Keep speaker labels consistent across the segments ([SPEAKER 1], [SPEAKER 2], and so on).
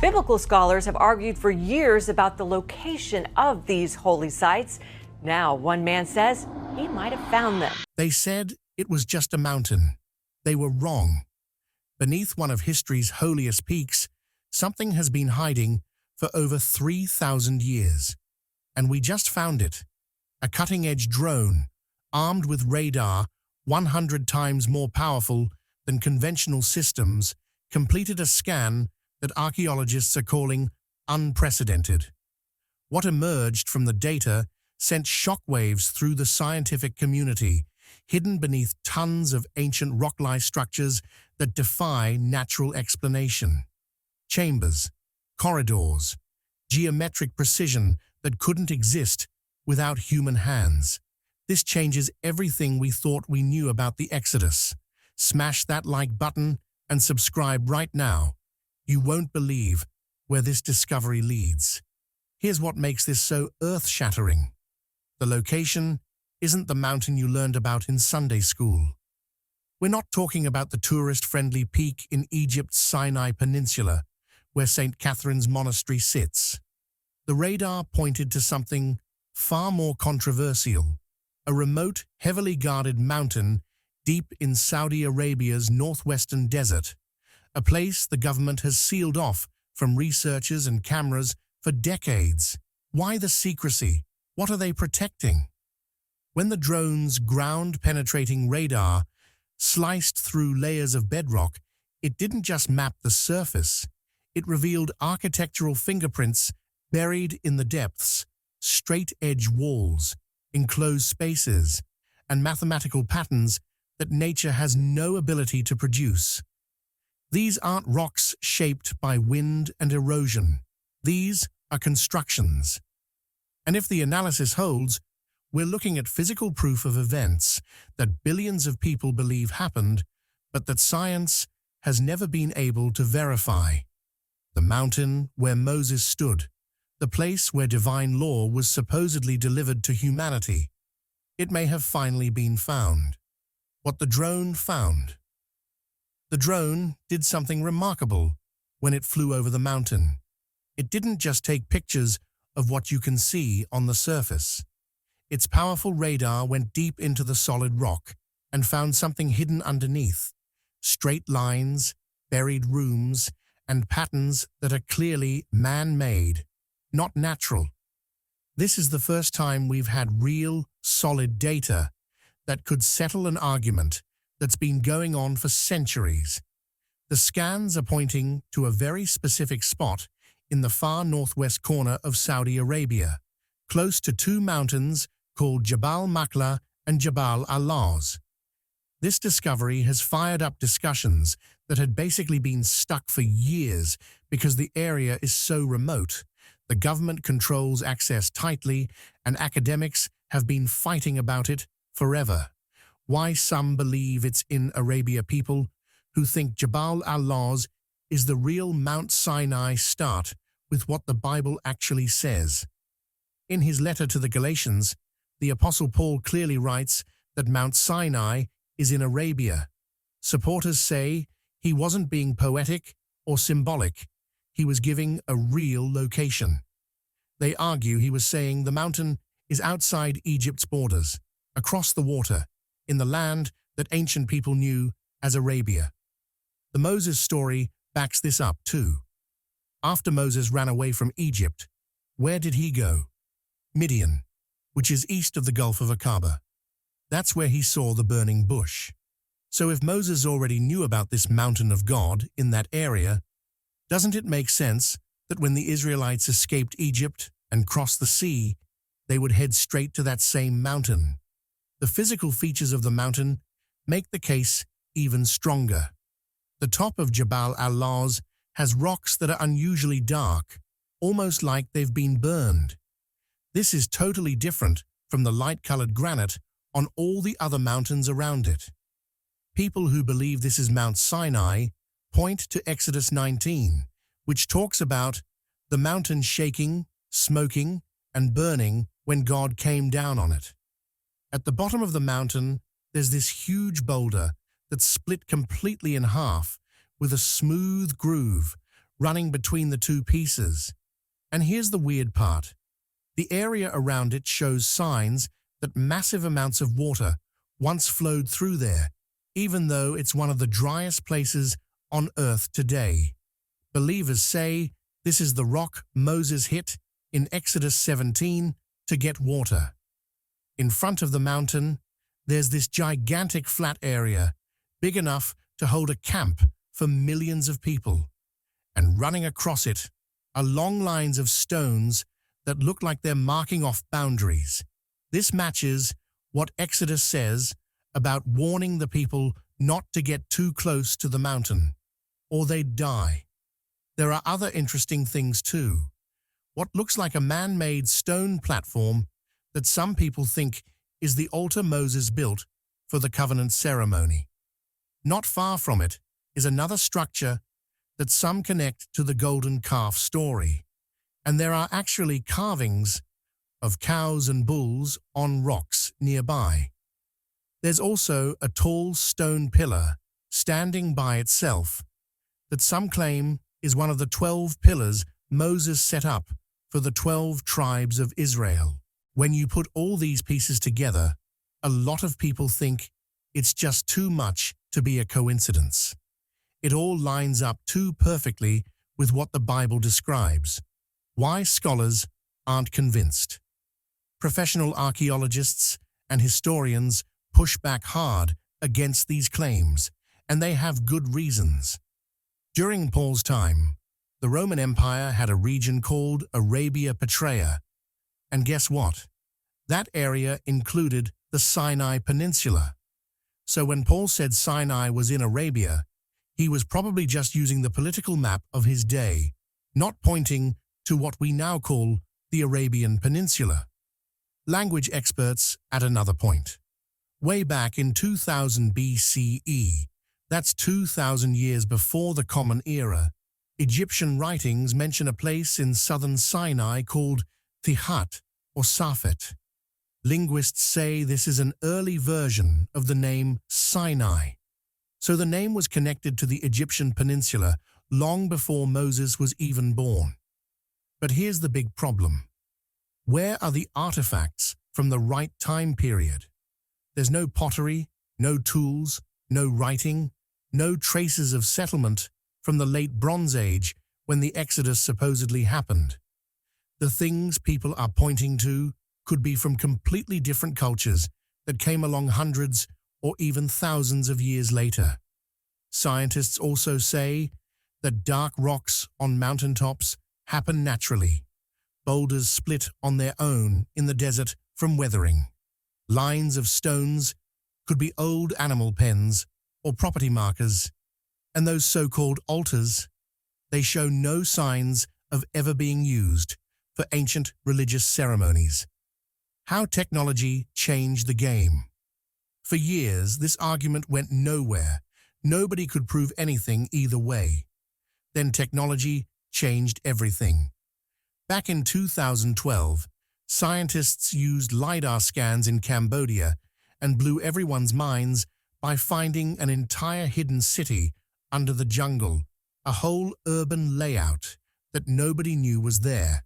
[SPEAKER 1] Biblical scholars have argued for years about the location of these holy sites. Now, one man says he might have found them.
[SPEAKER 2] They said it was just a mountain. They were wrong. Beneath one of history's holiest peaks, something has been hiding for over 3,000 years. And we just found it. A cutting-edge drone, armed with radar 100 times more powerful than conventional systems, completed a scan that archaeologists are calling unprecedented. What emerged from the data sent shockwaves through the scientific community, hidden beneath tons of ancient rock-like structures that defy natural explanation. Chambers, corridors, geometric precision that couldn't exist without human hands. This changes everything we thought we knew about the Exodus. Smash that like button and subscribe right now. You won't believe where this discovery leads. Here's what makes this so earth-shattering. The location isn't the mountain you learned about in Sunday school. We're not talking about the tourist-friendly peak in Egypt's Sinai Peninsula, where St. Catherine's Monastery sits. The radar pointed to something far more controversial, a remote, heavily guarded mountain deep in Saudi Arabia's northwestern desert, a place the government has sealed off from researchers and cameras for decades. Why the secrecy? What are they protecting? When the drone's ground-penetrating radar sliced through layers of bedrock, it didn't just map the surface. It revealed architectural fingerprints buried in the depths, straight-edge walls, enclosed spaces, and mathematical patterns that nature has no ability to produce. These aren't rocks shaped by wind and erosion. These are constructions. And if the analysis holds, we're looking at physical proof of events that billions of people believe happened, but that science has never been able to verify. The mountain where Moses stood, the place where divine law was supposedly delivered to humanity. It may have finally been found. What the drone found. The drone did something remarkable when it flew over the mountain. It didn't just take pictures of what you can see on the surface. Its powerful radar went deep into the solid rock and found something hidden underneath. Straight lines, buried rooms, and patterns that are clearly man-made, not natural. This is the first time we've had real, solid data that could settle an argument that's been going on for centuries. The scans are pointing to a very specific spot in the far northwest corner of Saudi Arabia, close to two mountains called Jabal Makla and Jabal al-Lawz. This discovery has fired up discussions that had basically been stuck for years because the area is so remote. The government controls access tightly, and academics have been fighting about it forever. Why some believe it's in Arabia, people who think Jabal al-Lawz is the real Mount Sinai start with what the Bible actually says. In his letter to the Galatians, the Apostle Paul clearly writes that Mount Sinai is in Arabia. Supporters say he wasn't being poetic or symbolic. He was giving a real location. They argue he was saying the mountain is outside Egypt's borders, across the water, in the land that ancient people knew as Arabia. The Moses story backs this up too. After Moses ran away from Egypt, where did he go? Midian, which is east of the Gulf of Aqaba. That's where he saw the burning bush. So if Moses already knew about this mountain of God in that area, doesn't it make sense that when the Israelites escaped Egypt and crossed the sea, they would head straight to that same mountain? The physical features of the mountain make the case even stronger. The top of Jabal al-Lawz has rocks that are unusually dark, almost like they've been burned. This is totally different from the light-colored granite on all the other mountains around it. People who believe this is Mount Sinai point to Exodus 19, which talks about the mountain shaking, smoking, and burning when God came down on it. At the bottom of the mountain, there's this huge boulder that's split completely in half with a smooth groove running between the two pieces. And here's the weird part. The area around it shows signs that massive amounts of water once flowed through there, even though it's one of the driest places on Earth today. Believers say this is the rock Moses hit in Exodus 17 to get water. In front of the mountain, there's this gigantic flat area, big enough to hold a camp for millions of people. And running across it are long lines of stones that look like they're marking off boundaries. This matches what Exodus says about warning the people not to get too close to the mountain, or they'd die. There are other interesting things too. What looks like a man-made stone platform that some people think is the altar Moses built for the covenant ceremony. Not far from it is another structure that some connect to the golden calf story, and there are actually carvings of cows and bulls on rocks nearby. There's also a tall stone pillar standing by itself that some claim is one of the 12 pillars Moses set up for the 12 tribes of Israel. When you put all these pieces together, a lot of people think it's just too much to be a coincidence. It all lines up too perfectly with what the Bible describes. Why scholars aren't convinced. Professional archaeologists and historians push back hard against these claims, and they have good reasons. During Paul's time, the Roman Empire had a region called Arabia Petraea, and guess what? That area included the Sinai Peninsula. So when Paul said Sinai was in Arabia, he was probably just using the political map of his day, not pointing to what we now call the Arabian Peninsula. Language experts add another point. Way back in 2000 BCE, that's 2,000 years before the Common Era, Egyptian writings mention a place in southern Sinai called Thihat or Safet. Linguists say this is an early version of the name Sinai. So the name was connected to the Egyptian peninsula long before Moses was even born. But here's the big problem. Where are the artifacts from the right time period? There's no pottery, no tools, no writing, no traces of settlement from the late Bronze Age when the Exodus supposedly happened. The things people are pointing to could be from completely different cultures that came along hundreds or even thousands of years later. Scientists also say that dark rocks on mountaintops happen naturally. Boulders split on their own in the desert from weathering. Lines of stones could be old animal pens or property markers. And those so-called altars, they show no signs of ever being used for ancient religious ceremonies. How technology changed the game. For years, this argument went nowhere. Nobody could prove anything either way. Then technology changed everything. Back in 2012, scientists used LiDAR scans in Cambodia and blew everyone's minds by finding an entire hidden city under the jungle, a whole urban layout that nobody knew was there.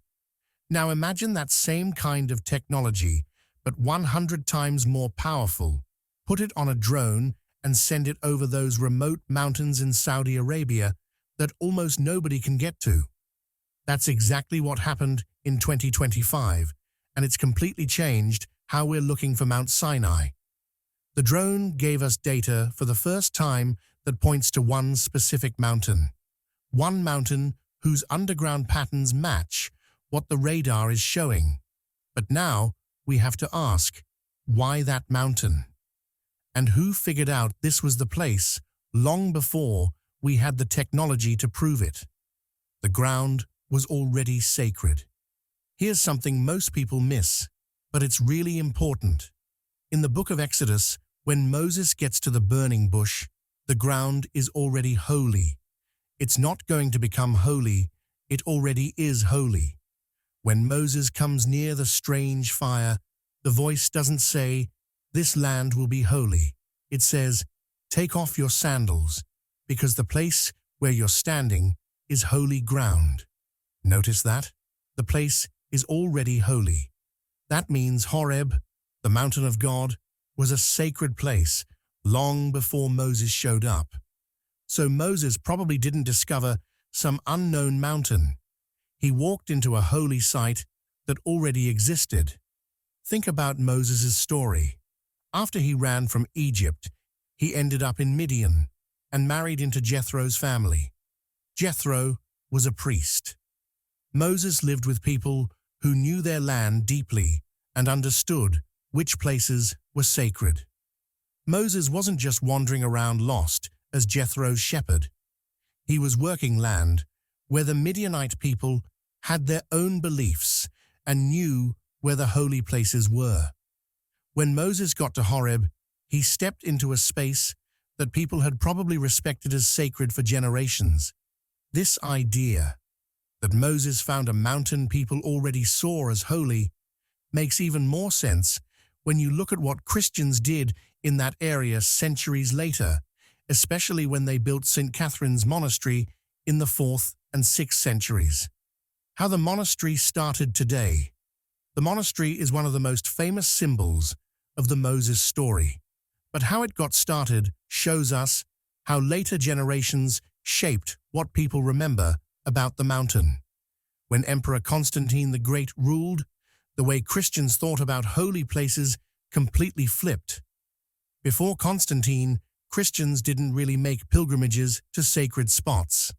[SPEAKER 2] Now imagine that same kind of technology, but 100 times more powerful. Put it on a drone and send it over those remote mountains in Saudi Arabia that almost nobody can get to. That's exactly what happened in 2025, and it's completely changed how we're looking for Mount Sinai. The drone gave us data for the first time that points to one specific mountain. One mountain whose underground patterns match what the radar is showing. But now we have to ask, why that mountain? And who figured out this was the place long before we had the technology to prove it? The ground was already sacred. Here's something most people miss, but it's really important. In the book of Exodus, when Moses gets to the burning bush, the ground is already holy. It's not going to become holy, it already is holy. When Moses comes near the strange fire, the voice doesn't say, "This land will be holy." It says, "Take off your sandals, because the place where you're standing is holy ground. Notice that? The place is already holy. That means Horeb, the mountain of God, was a sacred place long before Moses showed up. So Moses probably didn't discover some unknown mountain. He walked into a holy site that already existed. Think about Moses' story. After he ran from Egypt, he ended up in Midian and married into Jethro's family. Jethro was a priest. Moses lived with people who knew their land deeply and understood which places were sacred. Moses wasn't just wandering around lost as Jethro's shepherd. He was working land where the Midianite people had their own beliefs and knew where the holy places were. When Moses got to Horeb, he stepped into a space that people had probably respected as sacred for generations. This idea that Moses found a mountain people already saw as holy makes even more sense when you look at what Christians did in that area centuries later, especially when they built St. Catherine's Monastery in the 4th and 6th centuries. How the monastery started today. The monastery is one of the most famous symbols of the Moses story, but how it got started shows us how later generations shaped what people remember about the mountain. When Emperor Constantine the Great ruled, the way Christians thought about holy places completely flipped. Before Constantine, Christians didn't really make pilgrimages to sacred spots.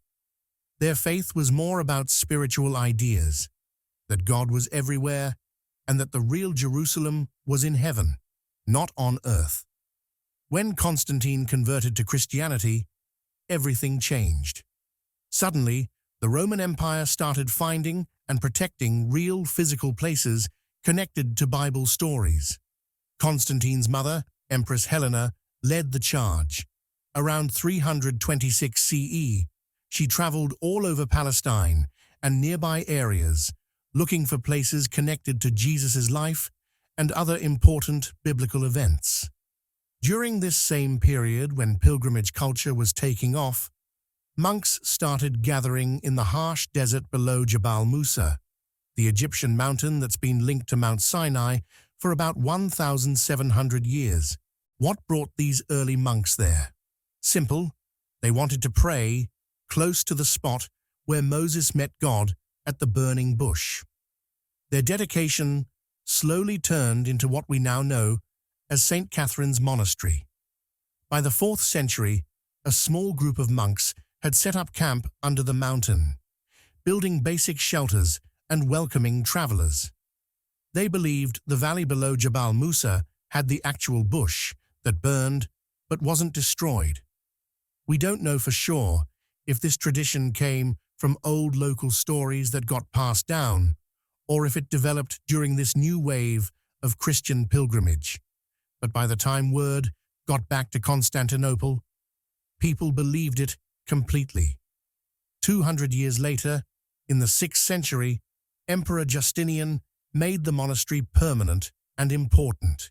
[SPEAKER 2] Their faith was more about spiritual ideas, that God was everywhere and that the real Jerusalem was in heaven, not on earth. When Constantine converted to Christianity, everything changed. Suddenly, the Roman Empire started finding and protecting real physical places connected to Bible stories. Constantine's mother, Empress Helena, led the charge. Around 326 CE, she traveled all over Palestine and nearby areas, looking for places connected to Jesus' life and other important biblical events. During this same period when pilgrimage culture was taking off, monks started gathering in the harsh desert below Jabal Musa, the Egyptian mountain that's been linked to Mount Sinai for about 1,700 years. What brought these early monks there? Simple, they wanted to pray close to the spot where Moses met God at the burning bush. Their dedication slowly turned into what we now know as St. Catherine's Monastery. By the 4th century, a small group of monks had set up camp under the mountain, building basic shelters and welcoming travelers. They believed the valley below Jabal Musa had the actual bush that burned but wasn't destroyed. We don't know for sure if this tradition came from old local stories that got passed down, or if it developed during this new wave of Christian pilgrimage. But by the time word got back to Constantinople, people believed it completely. 200 years later, in the 6th century, Emperor Justinian made the monastery permanent and important.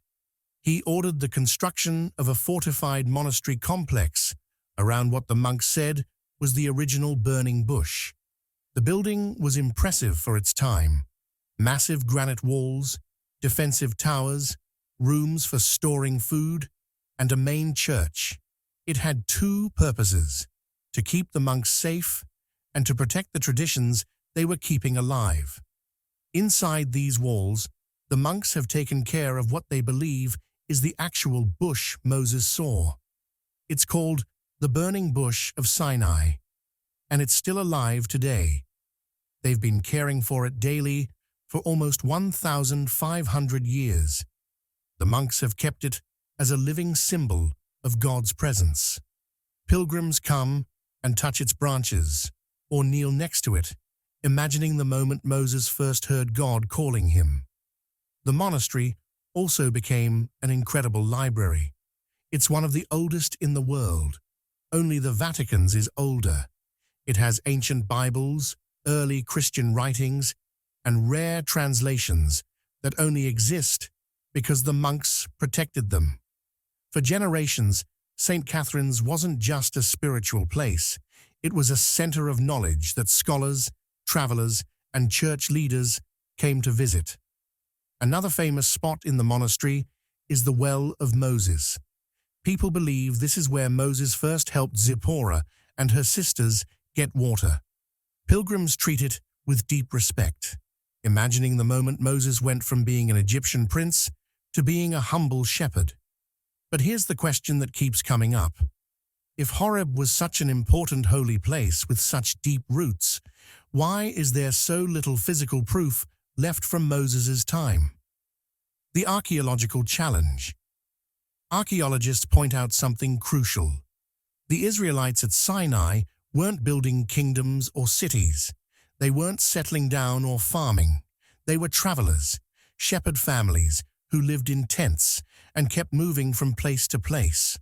[SPEAKER 2] He ordered the construction of a fortified monastery complex around what the monks said was the original burning bush. The building was impressive for its time. Massive granite walls, defensive towers, rooms for storing food, and a main church. It had two purposes: to keep the monks safe and to protect the traditions they were keeping alive. Inside these walls, the monks have taken care of what they believe is the actual bush Moses saw. It's called the Burning Bush of Sinai, and it's still alive today. They've been caring for it daily for almost 1,500 years. The monks have kept it as a living symbol of God's presence. Pilgrims come and touch its branches or kneel next to it, imagining the moment Moses first heard God calling him. The monastery also became an incredible library. It's one of the oldest in the world. Only the Vatican's is older. It has ancient Bibles, early Christian writings, and rare translations that only exist because the monks protected them. For generations, St. Catherine's wasn't just a spiritual place. It was a center of knowledge that scholars, travelers, and church leaders came to visit. Another famous spot in the monastery is the Well of Moses. People believe this is where Moses first helped Zipporah and her sisters get water. Pilgrims treat it with deep respect, imagining the moment Moses went from being an Egyptian prince to being a humble shepherd. But here's the question that keeps coming up. If Horeb was such an important holy place with such deep roots, why is there so little physical proof left from Moses' time? The archaeological challenge. Archaeologists point out something crucial. The Israelites at Sinai weren't building kingdoms or cities. They weren't settling down or farming. They were travelers, shepherd families who lived in tents and kept moving from place to place.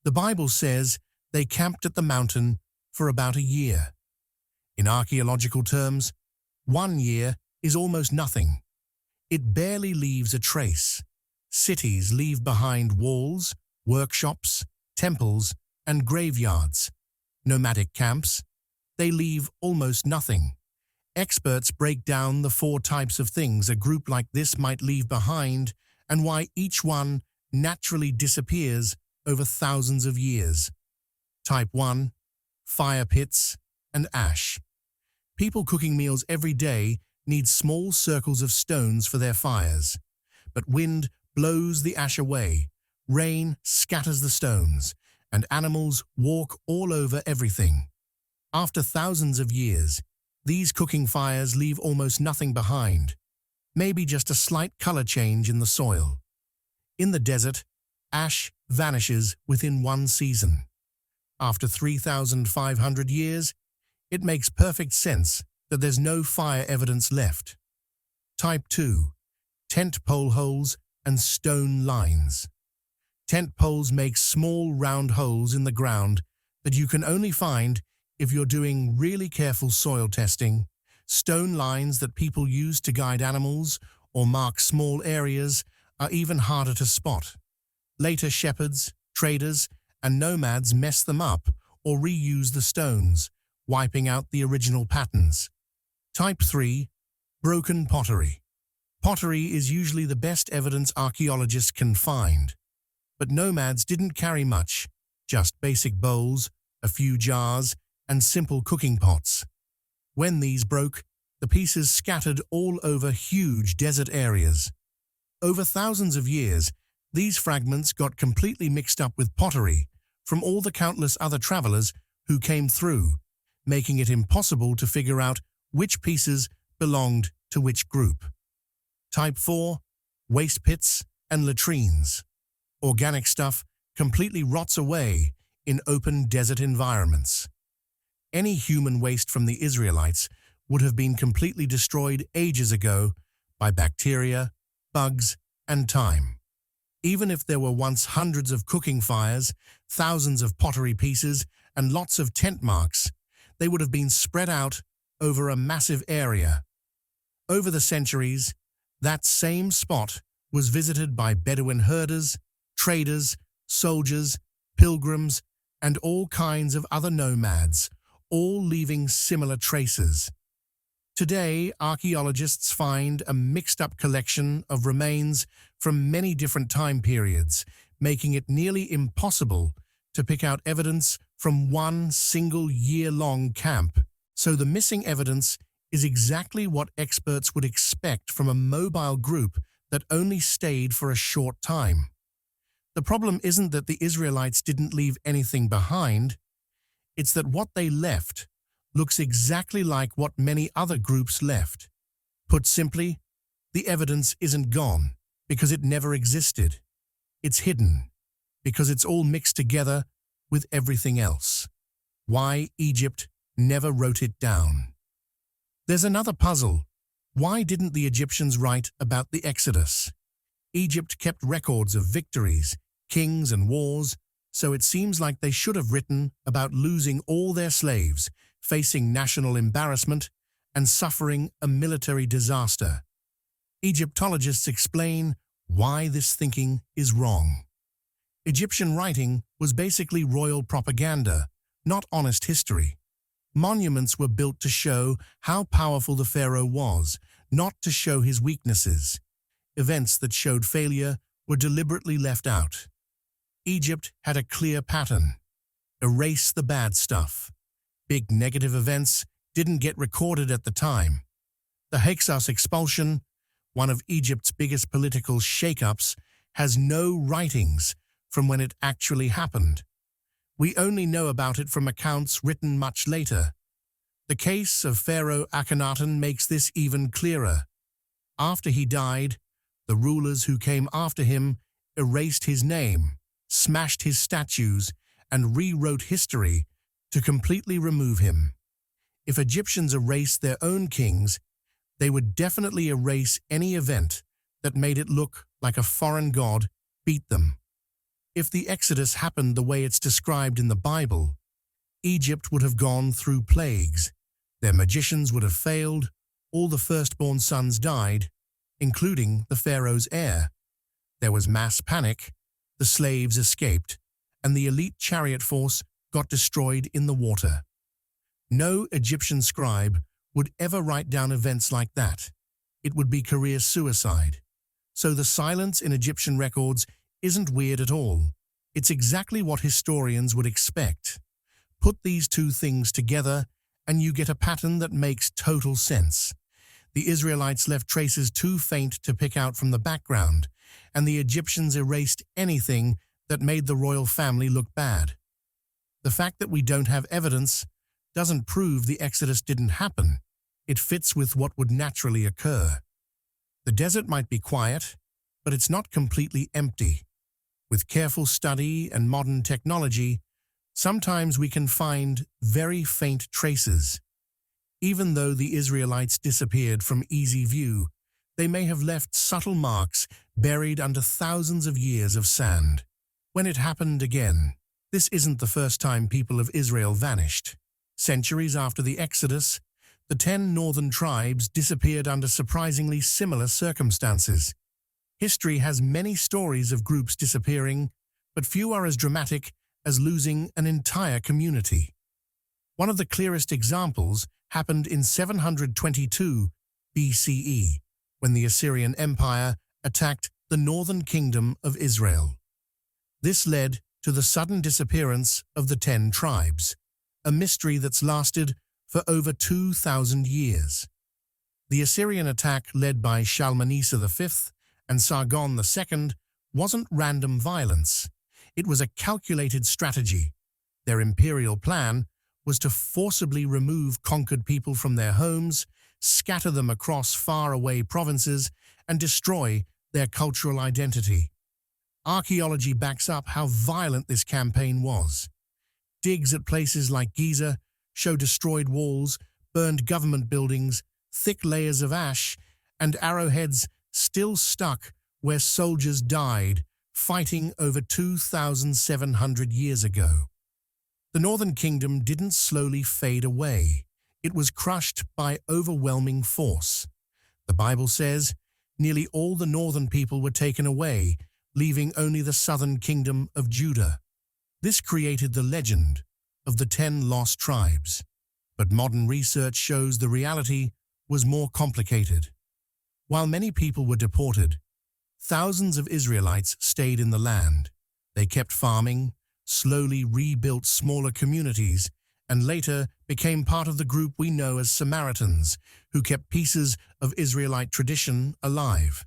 [SPEAKER 2] The Bible says they camped at the mountain for about a year. In archaeological terms, 1 year is almost nothing. It barely leaves a trace. Cities leave behind walls, workshops, temples, and graveyards. Nomadic camps, they leave almost nothing. Experts break down the 4 types of things a group like this might leave behind and why each one naturally disappears over thousands of years. Type 1. Fire pits and ash. People cooking meals every day need small circles of stones for their fires. But wind blows the ash away, rain scatters the stones, and animals walk all over everything. After thousands of years, these cooking fires leave almost nothing behind, maybe just a slight color change in the soil. In the desert, ash vanishes within 1 season. After 3,500 years, it makes perfect sense that there's no fire evidence left. Type 2. Tent pole holes and stone lines. Tent poles make small round holes in the ground that you can only find if you're doing really careful soil testing. Stone lines that people use to guide animals or mark small areas are even harder to spot. Later shepherds, traders, and nomads mess them up or reuse the stones, wiping out the original patterns. Type 3. Broken pottery. Pottery is usually the best evidence archaeologists can find. But nomads didn't carry much, just basic bowls, a few jars, and simple cooking pots. When these broke, the pieces scattered all over huge desert areas. Over thousands of years, these fragments got completely mixed up with pottery from all the countless other travelers who came through, making it impossible to figure out which pieces belonged to which group. Type 4. Waste pits and latrines. Organic stuff completely rots away in open desert environments. Any human waste from the Israelites would have been completely destroyed ages ago by bacteria, bugs, and time. Even if there were once hundreds of cooking fires, thousands of pottery pieces, and lots of tent marks, they would have been spread out over a massive area. Over the centuries, that same spot was visited by Bedouin herders, traders, soldiers, pilgrims, and all kinds of other nomads, all leaving similar traces. Today, archaeologists find a mixed-up collection of remains from many different time periods, making it nearly impossible to pick out evidence from one single year-long camp. So the missing evidence is exactly what experts would expect from a mobile group that only stayed for a short time. The problem isn't that the Israelites didn't leave anything behind. It's that what they left looks exactly like what many other groups left. Put simply, the evidence isn't gone because it never existed. It's hidden because it's all mixed together with everything else. Why Egypt never wrote it down. There's another puzzle. Why didn't the Egyptians write about the Exodus? Egypt kept records of victories, kings, and wars, so it seems like they should have written about losing all their slaves, facing national embarrassment, and suffering a military disaster. Egyptologists explain why this thinking is wrong. Egyptian writing was basically royal propaganda, not honest history. Monuments were built to show how powerful the pharaoh was, not to show his weaknesses. Events that showed failure were deliberately left out. Egypt had a clear pattern. Erase the bad stuff. Big negative events didn't get recorded at the time. The Hyksos expulsion, one of Egypt's biggest political shakeups, has no writings from when it actually happened. We only know about it from accounts written much later. The case of Pharaoh Akhenaten makes this even clearer. After he died, the rulers who came after him erased his name, smashed his statues, and rewrote history to completely remove him. If Egyptians erased their own kings, they would definitely erase any event that made it look like a foreign god beat them. If the Exodus happened the way it's described in the Bible, Egypt would have gone through plagues. Their magicians would have failed, all the firstborn sons died, including the pharaoh's heir. There was mass panic, the slaves escaped, and the elite chariot force got destroyed in the water. No Egyptian scribe would ever write down events like that. It would be career suicide. So the silence in Egyptian records isn't weird at all. It's exactly what historians would expect. Put these two things together, and you get a pattern that makes total sense. The Israelites left traces too faint to pick out from the background, and the Egyptians erased anything that made the royal family look bad. The fact that we don't have evidence doesn't prove the Exodus didn't happen. It fits with what would naturally occur. The desert might be quiet, but it's not completely empty. With careful study and modern technology, sometimes we can find very faint traces. Even though the Israelites disappeared from easy view, they may have left subtle marks buried under thousands of years of sand. When it happened again, this isn't the first time people of Israel vanished. Centuries after the Exodus, the 10 northern tribes disappeared under surprisingly similar circumstances. History has many stories of groups disappearing, but few are as dramatic as losing an entire community. One of the clearest examples happened in 722 BCE, when the Assyrian Empire attacked the northern kingdom of Israel. This led to the sudden disappearance of the 10 tribes, a mystery that's lasted for over 2,000 years. The Assyrian attack led by Shalmaneser V and Sargon II wasn't random violence. It was a calculated strategy. Their imperial plan was to forcibly remove conquered people from their homes, scatter them across faraway provinces, and destroy their cultural identity. Archaeology backs up how violent this campaign was. Digs at places like Giza show destroyed walls, burned government buildings, thick layers of ash, and arrowheads still stuck where soldiers died, fighting over 2,700 years ago. The Northern Kingdom didn't slowly fade away. It was crushed by overwhelming force. The Bible says nearly all the northern people were taken away, leaving only the southern kingdom of Judah. This created the legend of the 10 lost tribes. But modern research shows the reality was more complicated. While many people were deported, thousands of Israelites stayed in the land. They kept farming, slowly rebuilt smaller communities, and later became part of the group we know as Samaritans, who kept pieces of Israelite tradition alive.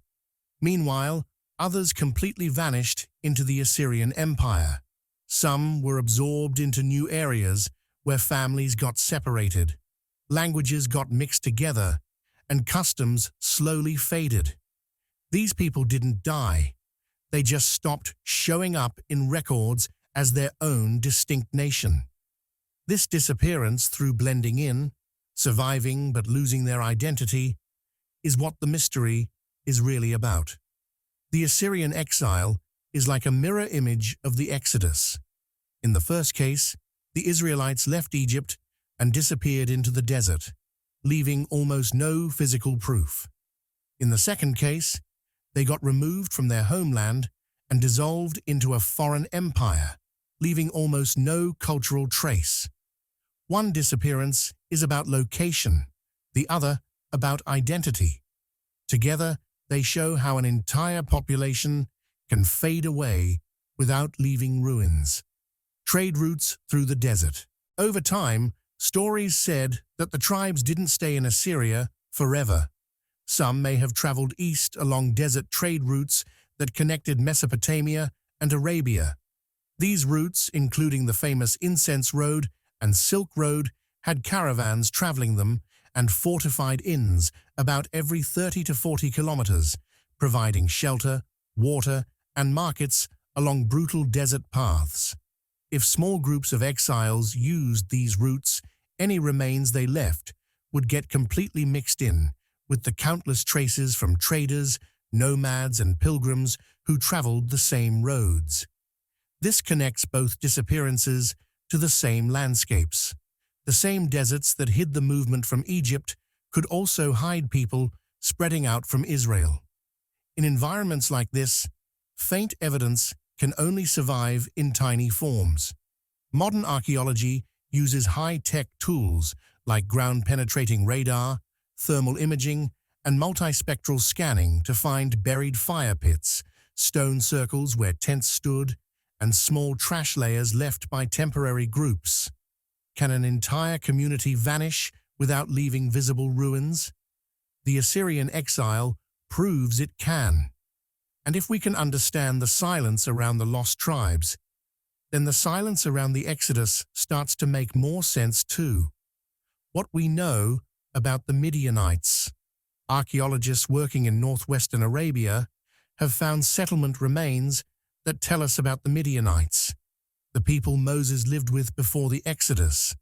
[SPEAKER 2] Meanwhile, others completely vanished into the Assyrian Empire. Some were absorbed into new areas where families got separated, languages got mixed together, and customs slowly faded. These people didn't die. They just stopped showing up in records as their own distinct nation. This disappearance through blending in, surviving but losing their identity, is what the mystery is really about. The Assyrian exile is like a mirror image of the Exodus. In the first case, the Israelites left Egypt and disappeared into the desert, leaving almost no physical proof. In the second case, they got removed from their homeland and dissolved into a foreign empire, leaving almost no cultural trace. One disappearance is about location, the other about identity. Together, they show how an entire population can fade away without leaving ruins. Trade routes through the desert. Over time, stories said that the tribes didn't stay in Assyria forever. Some may have traveled east along desert trade routes that connected Mesopotamia and Arabia. These routes, including the famous Incense Road and Silk Road, had caravans traveling them and fortified inns about every 30 to 40 kilometers, providing shelter, water, and markets along brutal desert paths. If small groups of exiles used these routes, any remains they left would get completely mixed in with the countless traces from traders, nomads, and pilgrims who traveled the same roads. This connects both disappearances to the same landscapes. The same deserts that hid the movement from Egypt could also hide people spreading out from Israel. In environments like this, faint evidence can only survive in tiny forms. Modern archaeology uses high-tech tools like ground-penetrating radar, thermal imaging, and multispectral scanning to find buried fire pits, stone circles where tents stood, and small trash layers left by temporary groups. Can an entire community vanish without leaving visible ruins? The Assyrian exile proves it can. And if we can understand the silence around the lost tribes, then the silence around the Exodus starts to make more sense too. What we know about the Midianites. Archaeologists working in northwestern Arabia have found settlement remains that tell us about the Midianites, the people Moses lived with before the Exodus.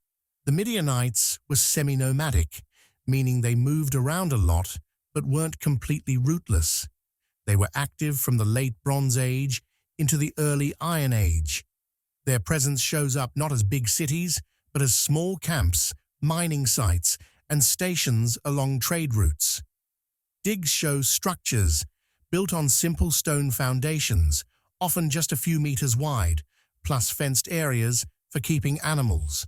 [SPEAKER 2] The Midianites were semi-nomadic, meaning they moved around a lot but weren't completely rootless. They were active from the late Bronze Age into the early Iron Age. Their presence shows up not as big cities, but as small camps, mining sites, and stations along trade routes. Digs show structures built on simple stone foundations, often just a few meters wide, plus fenced areas for keeping animals.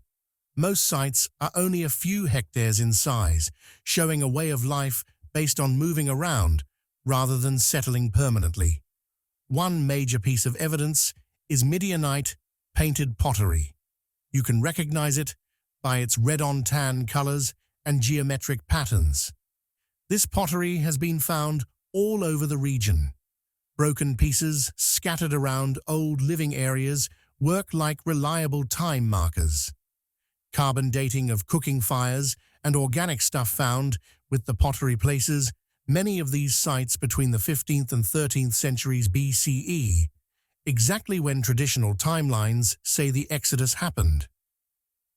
[SPEAKER 2] Most sites are only a few hectares in size, showing a way of life based on moving around rather than settling permanently. One major piece of evidence is Midianite painted pottery. You can recognize it by its red-on-tan colors and geometric patterns. This pottery has been found all over the region. Broken pieces scattered around old living areas work like reliable time markers. Carbon dating of cooking fires and organic stuff found with the pottery places many of these sites between the 15th and 13th centuries BCE, exactly when traditional timelines say the Exodus happened.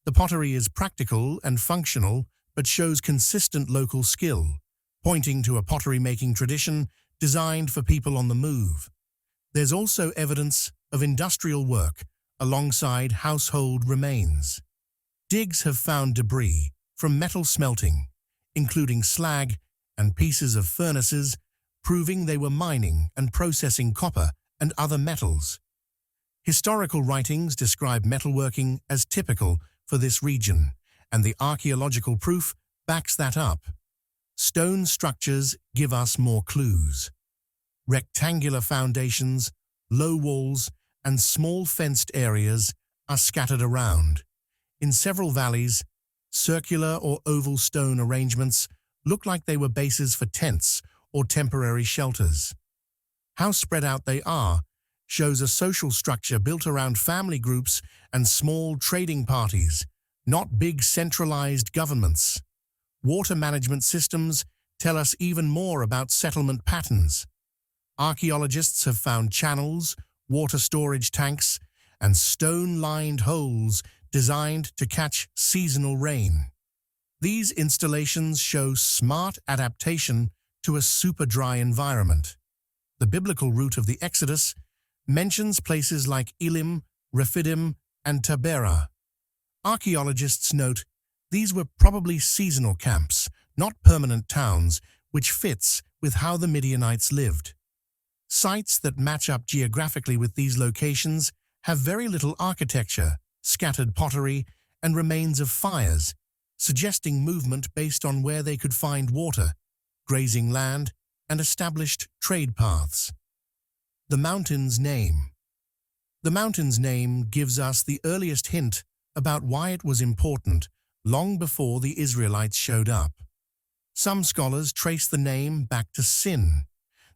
[SPEAKER 2] The pottery is practical and functional, but shows consistent local skill, pointing to a pottery-making tradition designed for people on the move. There's also evidence of industrial work alongside household remains. Digs have found debris from metal smelting, including slag and pieces of furnaces, proving they were mining and processing copper and other metals. Historical writings describe metalworking as typical for this region, and the archaeological proof backs that up. Stone structures give us more clues. Rectangular foundations, low walls, and small fenced areas are scattered around. In several valleys, circular or oval stone arrangements look like they were bases for tents or temporary shelters. How spread out they are shows a social structure built around family groups and small trading parties, not big centralized governments. Water management systems tell us even more about settlement patterns. Archaeologists have found channels, water storage tanks, and stone-lined holes designed to catch seasonal rain. These installations show smart adaptation to a super dry environment. The biblical route of the Exodus mentions places like Elim, Rephidim, and Taberah. Archaeologists note these were probably seasonal camps, not permanent towns, which fits with how the Midianites lived. Sites that match up geographically with these locations have very little architecture, scattered pottery, and remains of fires, suggesting movement based on where they could find water, grazing land, and established trade paths. The mountain's name. The mountain's name gives us the earliest hint about why it was important long before the Israelites showed up. Some scholars trace the name back to Sin,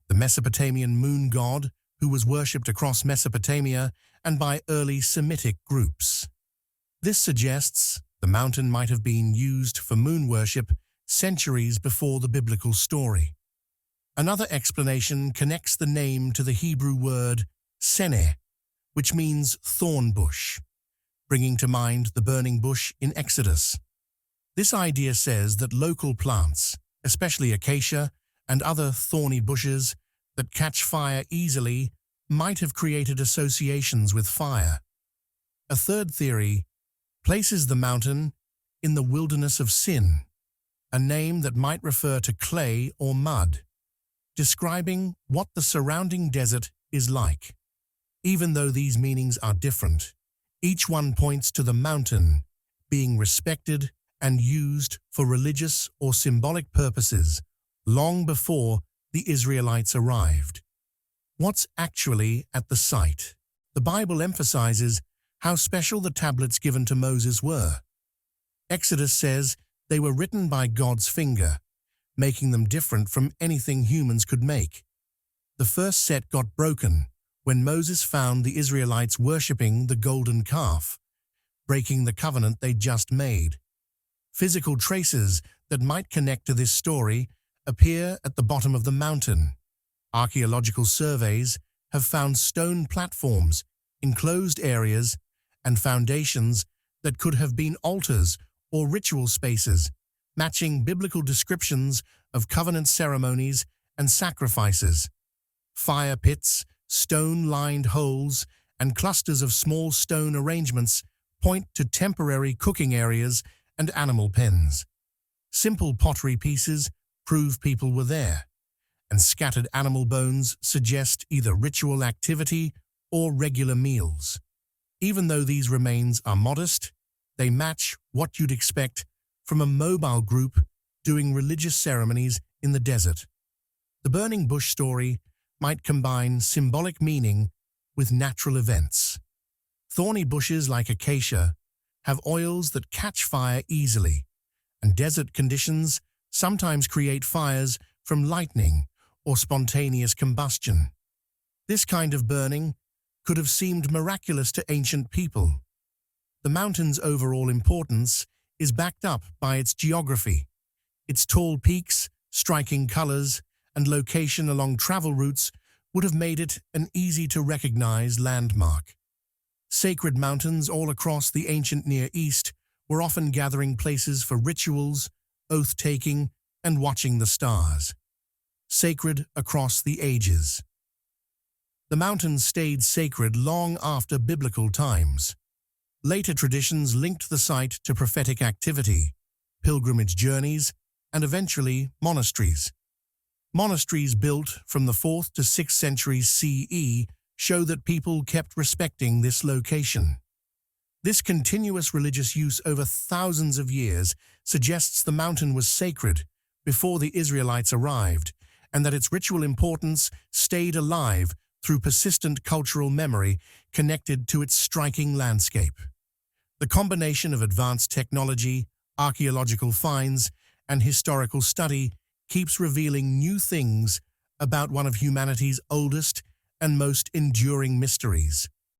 [SPEAKER 2] the Mesopotamian moon god who was worshipped across Mesopotamia and by early Semitic groups. This suggests the mountain might have been used for moon worship centuries before the biblical story. Another explanation connects the name to the Hebrew word Seneh, which means thorn bush, bringing to mind the burning bush in Exodus. This idea says that local plants, especially acacia and other thorny bushes that catch fire easily, might have created associations with fire. A third theory places the mountain in the wilderness of Sin, a name that might refer to clay or mud, describing what the surrounding desert is like. Even though these meanings are different, each one points to the mountain being respected and used for religious or symbolic purposes long before the Israelites arrived. What's actually at the site? The Bible emphasizes how special the tablets given to Moses were. Exodus says they were written by God's finger, making them different from anything humans could make. The first set got broken when Moses found the Israelites worshipping the golden calf, breaking the covenant they'd just made. Physical traces that might connect to this story appear at the bottom of the mountain. Archaeological surveys have found stone platforms, enclosed areas, and foundations that could have been altars or ritual spaces, matching biblical descriptions of covenant ceremonies and sacrifices. Fire pits, stone-lined holes, and clusters of small stone arrangements point to temporary cooking areas and animal pens. Simple pottery pieces prove people were there, and scattered animal bones suggest either ritual activity or regular meals. Even though these remains are modest, they match what you'd expect from a mobile group doing religious ceremonies in the desert. The burning bush story might combine symbolic meaning with natural events. Thorny bushes like acacia have oils that catch fire easily, and desert conditions sometimes create fires from lightning or spontaneous combustion. This kind of burning could have seemed miraculous to ancient people. The mountain's overall importance is backed up by its geography. Its tall peaks, striking colors, and location along travel routes would have made it an easy-to-recognize landmark. Sacred mountains all across the ancient Near East were often gathering places for rituals, oath-taking, and watching the stars. Sacred across the ages. The mountains stayed sacred long after biblical times. Later traditions linked the site to prophetic activity, pilgrimage journeys, and eventually monasteries. Monasteries built from the 4th to 6th centuries CE show that people kept respecting this location. This continuous religious use over thousands of years suggests the mountain was sacred before the Israelites arrived, and that its ritual importance stayed alive through persistent cultural memory connected to its striking landscape. The combination of advanced technology, archaeological finds, and historical study keeps revealing new things about one of humanity's oldest and most enduring mysteries.